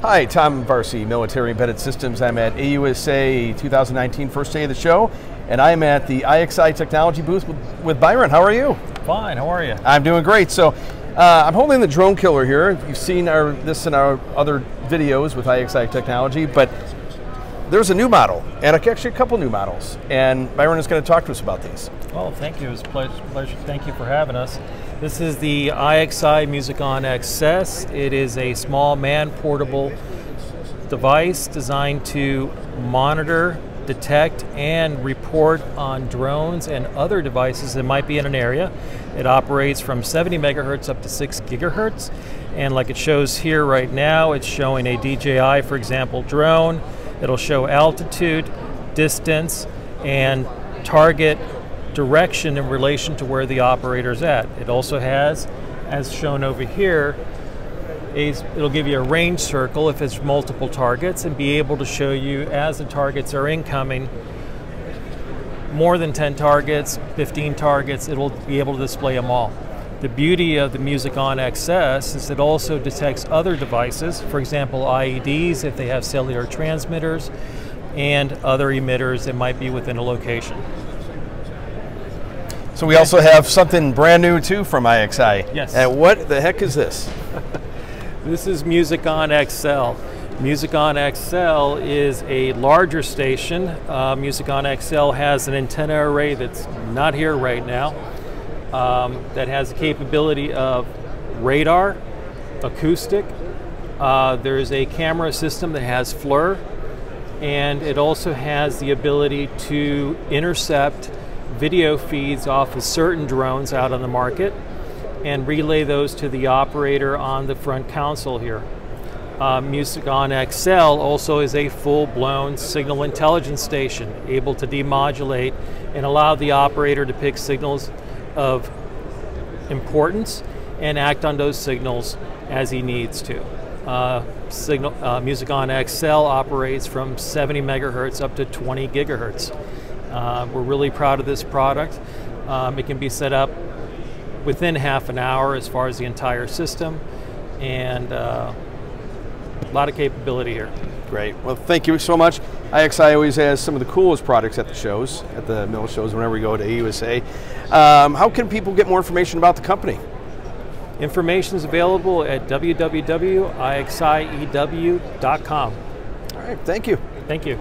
Hi, Tom Varsi, Military Embedded Systems. I'm at AUSA 2019, first day of the show, and I'm at the IXI Technology booth with Byron. How are you? Fine, how are you? I'm doing great. So, I'm holding the Drone Killer here. You've seen this in our other videos with IXI Technology, but there's a new model, and actually a couple new models, and Byron is going to talk to us about these. Well, thank you. It was a pleasure. Thank you for having us. This is the IXI Musicon XS. It is a small man-portable device designed to monitor, detect, and report on drones and other devices that might be in an area. It operates from 70 megahertz up to 6 gigahertz, and like it shows here right now, it's showing a DJI, for example, drone. It'll show altitude, distance, and target direction in relation to where the operator's at. It also has, as shown over here, it'll give you a range circle if it's multiple targets and be able to show you as the targets are incoming, more than 10 targets, 15 targets, it'll be able to display them all. The beauty of the Musicon XS is it also detects other devices, for example IEDs if they have cellular transmitters, and other emitters that might be within a location. So we also have something brand new too from IXI. Yes. And what the heck is this? This is Musicon XL. Musicon XL is a larger station. Musicon XL has an antenna array that's not here right now, that has the capability of radar, acoustic. There's a camera system that has FLIR, and it also has the ability to intercept video feeds off of certain drones out on the market and relay those to the operator on the front console here. Musicon XL also is a full-blown signal intelligence station, able to demodulate and allow the operator to pick signals of importance and act on those signals as he needs to. Musicon XL operates from 70 megahertz up to 20 gigahertz. We're really proud of this product. It can be set up within half an hour as far as the entire system, and a lot of capability here. Great. Well, thank you so much. IXI always has some of the coolest products at the shows, at the mill shows, whenever we go to AUSA. How can people get more information about the company? Information is available at www.ixiew.com. All right, thank you. Thank you.